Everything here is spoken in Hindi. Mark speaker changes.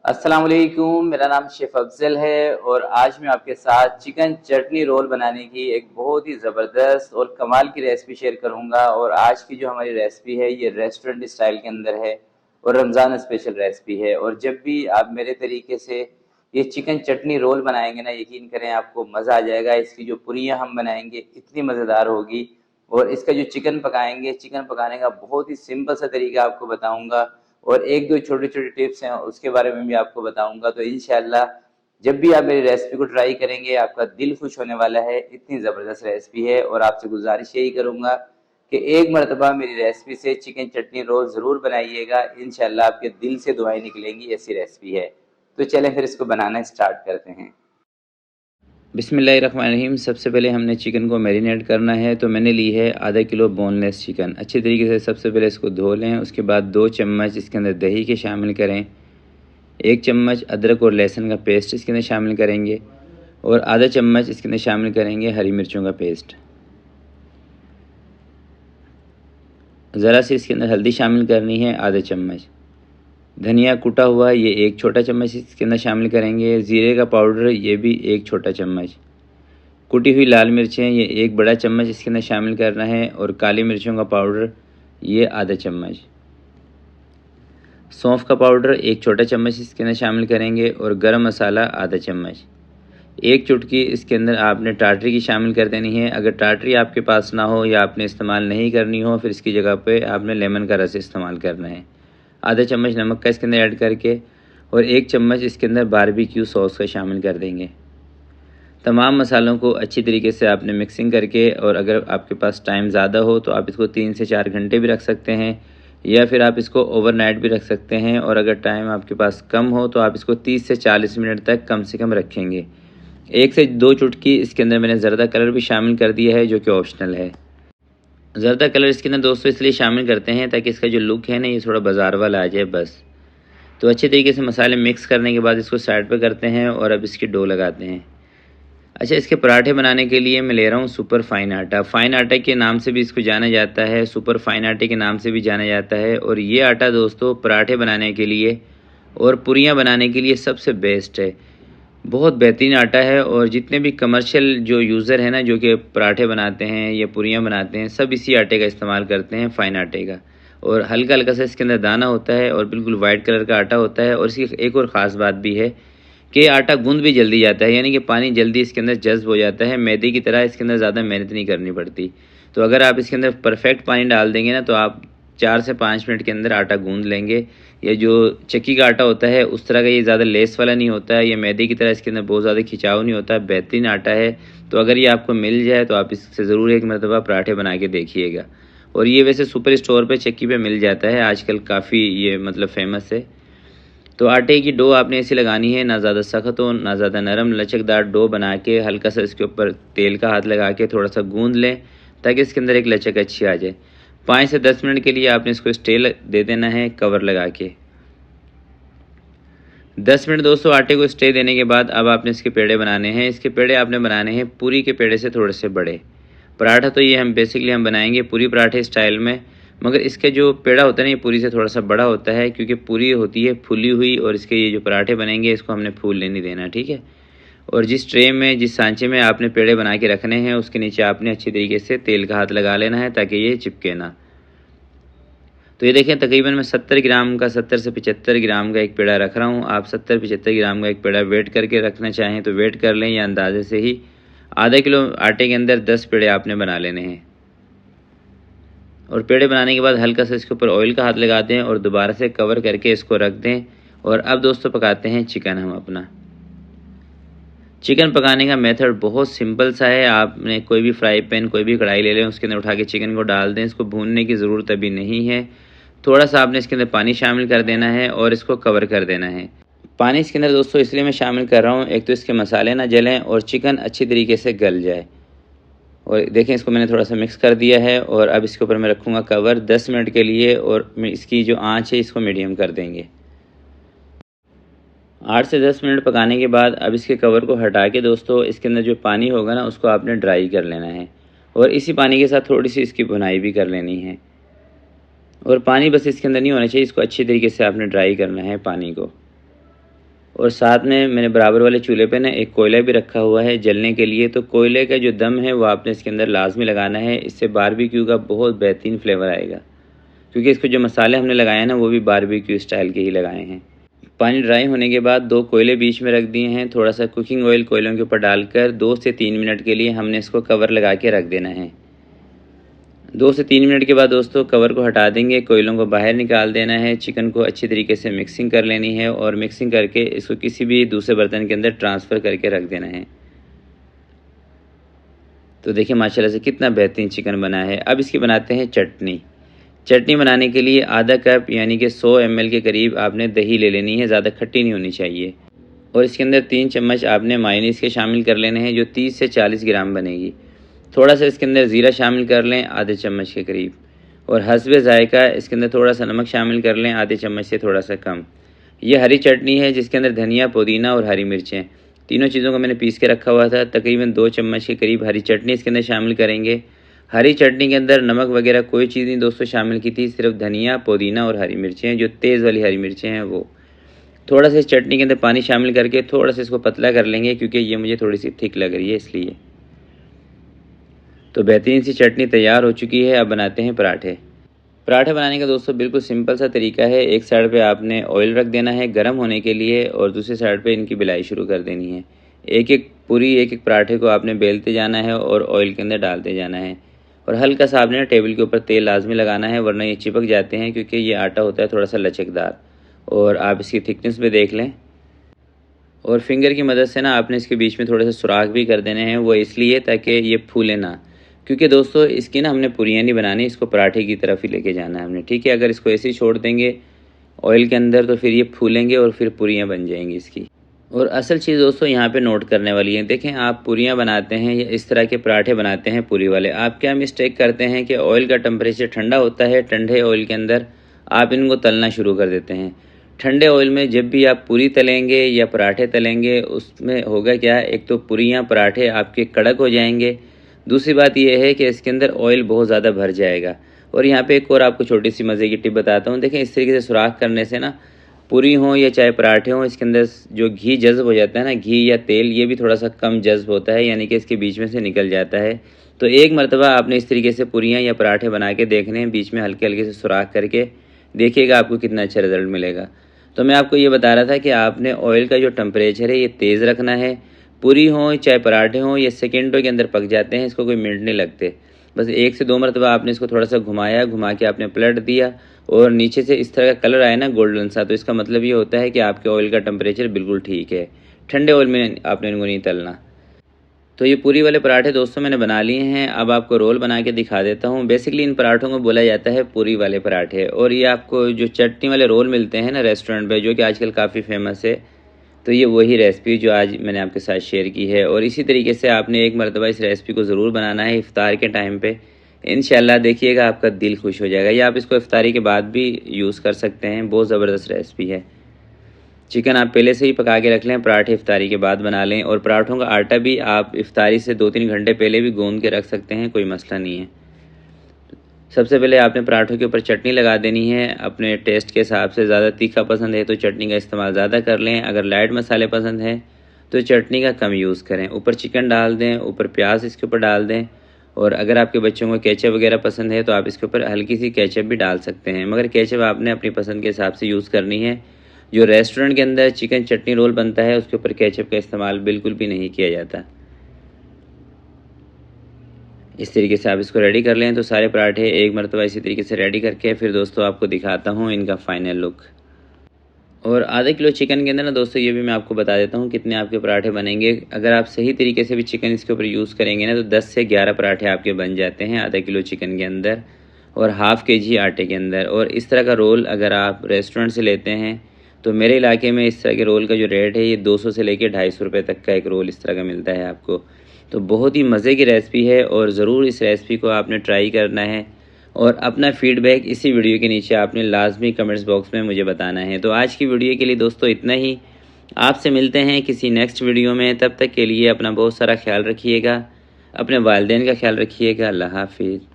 Speaker 1: अस्सलाम वालेकुम। मेरा नाम शेफ़ अफ़ज़ल है और आज मैं आपके साथ चिकन चटनी रोल बनाने की एक बहुत ही ज़बरदस्त और कमाल की रेसिपी शेयर करूंगा। और आज की जो हमारी रेसिपी है ये रेस्टोरेंट स्टाइल के अंदर है और रमज़ान स्पेशल रेसिपी है। और जब भी आप मेरे तरीके से ये चिकन चटनी रोल बनाएंगे ना, यकीन करें आपको मज़ा आ जाएगा। इसकी जो पुरियाँ हम बनाएंगे इतनी मज़ेदार होगी। और इसका जो चिकन पकाएंगे, चिकन पकाने का बहुत ही सिंपल सा तरीका आपको बताऊंगा और एक दो छोटे छोटे टिप्स हैं उसके बारे में भी आपको बताऊंगा। तो इंशाल्लाह जब भी आप मेरी रेसिपी को ट्राई करेंगे आपका दिल खुश होने वाला है। इतनी ज़बरदस्त रेसिपी है और आपसे गुजारिश यही करूंगा कि एक मरतबा मेरी रेसिपी से चिकन चटनी रोल ज़रूर बनाइएगा। इंशाल्लाह आपके दिल से दुआएं निकलेंगी, ऐसी रेसिपी है। तो चलें फिर इसको बनाना स्टार्ट करते हैं। बिस्मिल्लाहिर्रहमानिर्रहीम। सबसे पहले हमने चिकन को मैरिनेट करना है। तो मैंने ली है आधा किलो बोनलेस चिकन। अच्छी तरीके से सबसे पहले इसको धो लें। उसके बाद 2 चम्मच इसके अंदर दही के शामिल करें। 1 चम्मच अदरक और लहसुन का पेस्ट इसके अंदर शामिल करेंगे और आधा चम्मच इसके अंदर शामिल करेंगे हरी मिर्चों का पेस्ट। ज़रा सी इसके अंदर हल्दी शामिल करनी है, आधा चम्मच। धनिया कुटा हुआ ये 1 छोटा चम्मच इसके अंदर शामिल करेंगे। ज़ीरे का पाउडर ये भी 1 छोटा चम्मच। कुटी हुई लाल मिर्चें ये 1 बड़ा चम्मच इसके अंदर शामिल करना है और काली मिर्चों का पाउडर ये आधा चम्मच। सौंफ का पाउडर 1 छोटा चम्मच इसके अंदर शामिल करेंगे और गरम मसाला आधा चम्मच। 1 चुटकी इसके अंदर आपने टाटरी की शामिल कर देनी है। अगर टाटरी आपके पास ना हो या आपने इस्तेमाल नहीं करनी हो, फिर इसकी जगह पे आपने लेमन का रस इस्तेमाल करना है। आधा चम्मच नमक का इसके अंदर ऐड करके और 1 चम्मच इसके अंदर बारबेक्यू सॉस का शामिल कर देंगे। तमाम मसालों को अच्छी तरीके से आपने मिक्सिंग करके, और अगर आपके पास टाइम ज़्यादा हो तो आप इसको 3 से 4 घंटे भी रख सकते हैं या फिर आप इसको ओवरनाइट भी रख सकते हैं। और अगर टाइम आपके पास कम हो तो आप इसको 30 से 40 मिनट तक कम से कम रखेंगे। 1 से 2 चुटकी इसके अंदर मैंने ज़रदा कलर भी शामिल कर दिया है, जो कि ऑप्शनल है। ज़रदा कलर इसके अंदर दोस्तों इसलिए शामिल करते हैं ताकि इसका जो लुक है ना ये थोड़ा बाजार वाला आ जाए बस। तो अच्छे तरीके से मसाले मिक्स करने के बाद इसको साइड पर करते हैं और अब इसकी डो लगाते हैं। अच्छा, इसके पराठे बनाने के लिए मैं ले रहा हूँ सुपर फाइन आटा। फाइन आटा के नाम से भी इसको जाना जाता है, सुपर फाइन आटे के नाम से भी जाना जाता है। और ये आटा दोस्तों पराठे बनाने के लिए और पूरियाँ बनाने के लिए सबसे बेस्ट है। बहुत बेहतरीन आटा है और जितने भी कमर्शियल जो यूज़र हैं ना, जो कि पराठे बनाते हैं या पूरियाँ बनाते हैं, सब इसी आटे का इस्तेमाल करते हैं, फ़ाइन आटे का। और हल्का हल्का सा इसके अंदर दाना होता है और बिल्कुल वाइट कलर का आटा होता है। और इसकी एक और ख़ास बात भी है कि आटा गूंद भी जल्दी जाता है, यानी कि पानी जल्दी इसके अंदर जज्ब हो जाता है। मैदे की तरह इसके अंदर ज़्यादा मेहनत नहीं करनी पड़ती। तो अगर आप इसके अंदर परफेक्ट पानी डाल देंगे ना, तो आप 4 से 5 मिनट के अंदर आटा गूंद लेंगे। ये जो चक्की का आटा होता है उस तरह का ये ज़्यादा लेस वाला नहीं होता है, ये मैदे की तरह इसके अंदर बहुत ज़्यादा खिंचाव नहीं होता है, बेहतरीन आटा है। तो अगर ये आपको मिल जाए तो आप इससे ज़रूर एक मरतबा पराठे बना के देखिएगा। और ये वैसे सुपर स्टोर पे चक्की पे मिल जाता है आजकल, काफ़ी ये मतलब फेमस है। तो आटे की डो आपने ऐसी लगानी है, ना ज़्यादा सख्त हो ना ज़्यादा नरम, लचकदार डो बना के हल्का सा इसके ऊपर तेल का हाथ लगा के थोड़ा सा गूंद लें ताकि इसके अंदर एक लचक अच्छी आ जाए। 5 से 10 मिनट के लिए आपने इसको स्टे दे देना है कवर लगा के। 10 मिनट दोस्तों आटे को स्टे देने के बाद अब आपने इसके पेड़े बनाने हैं। इसके पेड़े आपने बनाने हैं पूरी के पेड़े से थोड़े से बड़े। पराठा तो ये हम बनाएंगे पूरी पराठे स्टाइल में, मगर इसके जो पेड़ा होता है ना ये पूरी से थोड़ा सा बड़ा होता है, क्योंकि पूरी होती है फूली हुई और इसके ये जो पराठे बनेंगे इसको हमने फूलने नहीं देना, ठीक है। और जिस ट्रे में, जिस सांचे में आपने पेड़े बना के रखने हैं उसके नीचे आपने अच्छी तरीके से तेल का हाथ लगा लेना है ताकि ये चिपके ना। तो ये देखें तकरीबन मैं 70 ग्राम का, 70 से 75 ग्राम का एक पेड़ा रख रहा हूँ। आप 70-75 ग्राम का एक पेड़ा वेट करके रखना चाहें तो वेट कर लें, या अंदाजे से ही आधा किलो आटे के अंदर 10 पेड़े आपने बना लेने हैं। और पेड़े बनाने के बाद हल्का सा इसके ऊपर ऑयल का हाथ लगा दें और दोबारा से कवर करके इसको रख दें। और अब दोस्तों पकाते हैं चिकन हम अपना। चिकन पकाने का मेथड बहुत सिंपल सा है। आपने कोई भी फ्राई पैन, कोई भी कढ़ाई ले लें, उसके अंदर उठा के चिकन को डाल दें। इसको भूनने की ज़रूरत अभी नहीं है। थोड़ा सा आपने इसके अंदर पानी शामिल कर देना है और इसको कवर कर देना है। पानी इसके अंदर दोस्तों इसलिए मैं शामिल कर रहा हूँ, एक तो इसके मसाले ना जलें और चिकन अच्छी तरीके से गल जाए। और देखें इसको मैंने थोड़ा सा मिक्स कर दिया है और अब इसके ऊपर मैं रखूँगा कवर 10 मिनट के लिए। और इसकी जो आँच है इसको मीडियम कर देंगे। 8 से 10 मिनट पकाने के बाद अब इसके कवर को हटा के दोस्तों इसके अंदर जो पानी होगा ना उसको आपने ड्राई कर लेना है। और इसी पानी के साथ थोड़ी सी इसकी भुनाई भी कर लेनी है। और पानी बस इसके अंदर नहीं होना चाहिए, इसको अच्छी तरीके से आपने ड्राई करना है पानी को। और साथ में मैंने बराबर वाले चूल्हे पे ना एक कोयला भी रखा हुआ है जलने के लिए। तो कोयले का जो दम है वो आपने इसके अंदर लाजमी लगाना है, इससे बारबेक्यू का बहुत बेहतरीन फ्लेवर आएगा, क्योंकि इसको जो मसाले हमने लगाए हैं ना वो भी बारबेक्यू स्टाइल के ही लगाए हैं। पानी ड्राई होने के बाद 2 कोयले बीच में रख दिए हैं। थोड़ा सा कुकिंग ऑयल कोयलों के ऊपर डालकर 2 से 3 मिनट के लिए हमने इसको कवर लगा के रख देना है। 2 से 3 मिनट के बाद दोस्तों कवर को हटा देंगे, कोयलों को बाहर निकाल देना है। चिकन को अच्छी तरीके से मिक्सिंग कर लेनी है और मिक्सिंग करके इसको किसी भी दूसरे बर्तन के अंदर ट्रांसफ़र करके रख देना है। तो देखिए माशाल्लाह से कितना बेहतरीन चिकन बना है। अब इसकी बनाते हैं चटनी। चटनी बनाने के लिए आधा कप यानी कि 100 ml के करीब आपने दही ले लेनी है, ज़्यादा खट्टी नहीं होनी चाहिए। और इसके अंदर 3 चम्मच आपने मायोनीज़ के शामिल कर लेने हैं, जो 30 से 40 ग्राम बनेगी। थोड़ा सा इसके अंदर ज़ीरा शामिल कर लें, आधे चम्मच के करीब। और हस्बे ज़ायका इसके अंदर थोड़ा सा नमक शामिल कर लें, आधे चम्मच से थोड़ा सा कम। ये हरी चटनी है जिसके अंदर धनिया, पुदीना और हरी मिर्चें, तीनों चीज़ों को मैंने पीस के रखा हुआ था। तकरीबन 2 चम्मच के करीब हरी चटनी इसके अंदर शामिल करेंगे। हरी चटनी के अंदर नमक वगैरह कोई चीज़ नहीं दोस्तों शामिल की थी, सिर्फ धनिया, पुदीना और हरी मिर्चें, जो तेज़ वाली हरी मिर्चें हैं वो। थोड़ा सा इस चटनी के अंदर पानी शामिल करके थोड़ा सा इसको पतला कर लेंगे, क्योंकि ये मुझे थोड़ी सी थिक लग रही है इसलिए। तो बेहतरीन सी चटनी तैयार हो चुकी है। अब बनाते हैं पराठे। पराठे बनाने का दोस्तों बिल्कुल सिंपल सा तरीका है। एक साइड पे आपने ऑयल रख देना है गर्म होने के लिए और दूसरी साइड पे इनकी बिलाई शुरू कर देनी है। एक एक पूरी एक एक पराठे को आपने बेलते जाना है और ऑयल के अंदर डालते जाना है। और हल्का सा आपने टेबल के ऊपर तेल लाजमी लगाना है, वरना ये चिपक जाते हैं, क्योंकि ये आटा होता है थोड़ा सा लचकदार। और आप इसकी थिकनेस भी देख लें। और फिंगर की मदद से ना आपने इसके बीच में थोड़े से सुराख भी कर देने हैं, वो इसलिए ताकि ये फूले ना, क्योंकि दोस्तों इसकी ना हमने पूरियाँ नहीं बनानी, इसको पराठे की तरफ ही लेके जाना है हमने, ठीक है। अगर इसको ऐसे ही छोड़ देंगे ऑयल के अंदर तो फिर ये फूलेंगे और फिर पूरियाँ बन जाएंगी इसकी। और असल चीज़ दोस्तों यहाँ पे नोट करने वाली है। देखें, आप पूरियाँ बनाते हैं या इस तरह के पराठे बनाते हैं पूरी वाले, आप क्या मिस्टेक करते हैं कि ऑयल का टेम्परेचर ठंडा होता है, ठंडे ऑयल के अंदर आप इनको तलना शुरू कर देते हैं। ठंडे ऑयल में जब भी आप पूरी तलेंगे या पराठे तलेंगे, उसमें होगा क्या, एक तो पूरियाँ पराठे आपके कड़क हो जाएंगे, दूसरी बात यह है कि इसके अंदर ऑयल बहुत ज़्यादा भर जाएगा। और यहाँ पे एक और आपको छोटी सी मज़े की टिप बताता हूँ। देखें, इस तरीके से सुराख करने से ना पूरी हो या चाहे पराठे हों, इसके अंदर जो घी जज़्ब हो जाता है ना, घी या तेल, ये भी थोड़ा सा कम जज़्ब होता है, यानी कि इसके बीच में से निकल जाता है। तो एक मरतबा आपने इस तरीके से पूरियाँ या पराठे बना के देखने हैं, बीच में हल्के हल्के से सुराख करके देखिएगा, आपको कितना अच्छा रिज़ल्ट मिलेगा। तो मैं आपको ये बता रहा था कि आपने ऑयल का जो टेम्परेचर है ये तेज़ रखना है। पूरी हो चाहे पराठे हों, ये सेकेंडों के अंदर पक जाते हैं, इसको कोई मिनट नहीं लगते। बस 1 से 2 मरतबा आपने इसको थोड़ा सा घुमाया, घुमा के आपने पलट दिया और नीचे से इस तरह का कलर आया ना गोल्डन सा, तो इसका मतलब ये होता है कि आपके ऑयल का टेम्परेचर बिल्कुल ठीक है। ठंडे ऑयल में आपने इनको नहीं तलना। तो ये पूरी वाले पराठे दोस्तों मैंने बना लिए हैं। अब आपको रोल बना के दिखा देता हूँ। बेसिकली इन पराठों को बोला जाता है पूरी वाले पराठे। और ये आपको जो चटनी वाले रोल मिलते हैं ना रेस्टोरेंट पे, जो कि आजकल काफ़ी फेमस है, तो ये वही रेसिपी जो आज मैंने आपके साथ शेयर की है। और इसी तरीके से आपने एक मरतबा इस रेसिपी को ज़रूर बनाना है इफ़्तार के टाइम पे। इंशाल्लाह देखिएगा आपका दिल खुश हो जाएगा। या आप इसको इफ़्तारी के बाद भी यूज़ कर सकते हैं, बहुत ज़बरदस्त रेसिपी है। चिकन आप पहले से ही पका के रख लें, पराठे इफ़्तारी के बाद बना लें। और पराठों का आटा भी आप इफ़्तारी से 2-3 घंटे पहले भी गूंद के रख सकते हैं, कोई मसला नहीं है। सबसे पहले आपने पराठों के ऊपर चटनी लगा देनी है। अपने टेस्ट के हिसाब से, ज़्यादा तीखा पसंद है तो चटनी का इस्तेमाल ज़्यादा कर लें, अगर लाइट मसाले पसंद हैं तो चटनी का कम यूज़ करें। ऊपर चिकन डाल दें, ऊपर प्याज इसके ऊपर डाल दें। और अगर आपके बच्चों को केचप वगैरह पसंद है तो आप इसके ऊपर हल्की सी केचप भी डाल सकते हैं, मगर केचप आपने अपनी पसंद के हिसाब से यूज़ करनी है। जो रेस्टोरेंट के अंदर चिकन चटनी रोल बनता है उसके ऊपर केचप का इस्तेमाल बिल्कुल भी नहीं किया जाता। इस तरीके से आप इसको रेडी कर लें। तो सारे पराठे एक मरतबा इसी तरीके से रेडी करके फिर दोस्तों आपको दिखाता हूँ इनका फ़ाइनल लुक। और आधा किलो चिकन के अंदर ना दोस्तों ये भी मैं आपको बता देता हूँ कितने आपके पराठे बनेंगे। अगर आप सही तरीके से भी चिकन इसके ऊपर यूज़ करेंगे ना तो 10 से 11 पराठे आपके बन जाते हैं आधा किलो चिकन के अंदर और हाफ़ kg आटे के अंदर। और इस तरह का रोल अगर आप रेस्टोरेंट से लेते हैं तो मेरे इलाके में इस तरह के रोल का जो रेट है ये 200 से लेकर 250 रुपये तक का एक रोल इस तरह का मिलता है आपको। तो बहुत ही मज़े की रेसिपी है और ज़रूर इस रेसिपी को आपने ट्राई करना है। और अपना फ़ीडबैक इसी वीडियो के नीचे आपने लाजमी कमेंट्स बॉक्स में मुझे बताना है। तो आज की वीडियो के लिए दोस्तों इतना ही। आपसे मिलते हैं किसी नेक्स्ट वीडियो में। तब तक के लिए अपना बहुत सारा ख्याल रखिएगा, अपने वालिदैन का ख्याल रखिएगा। अल्लाह हाफिज़।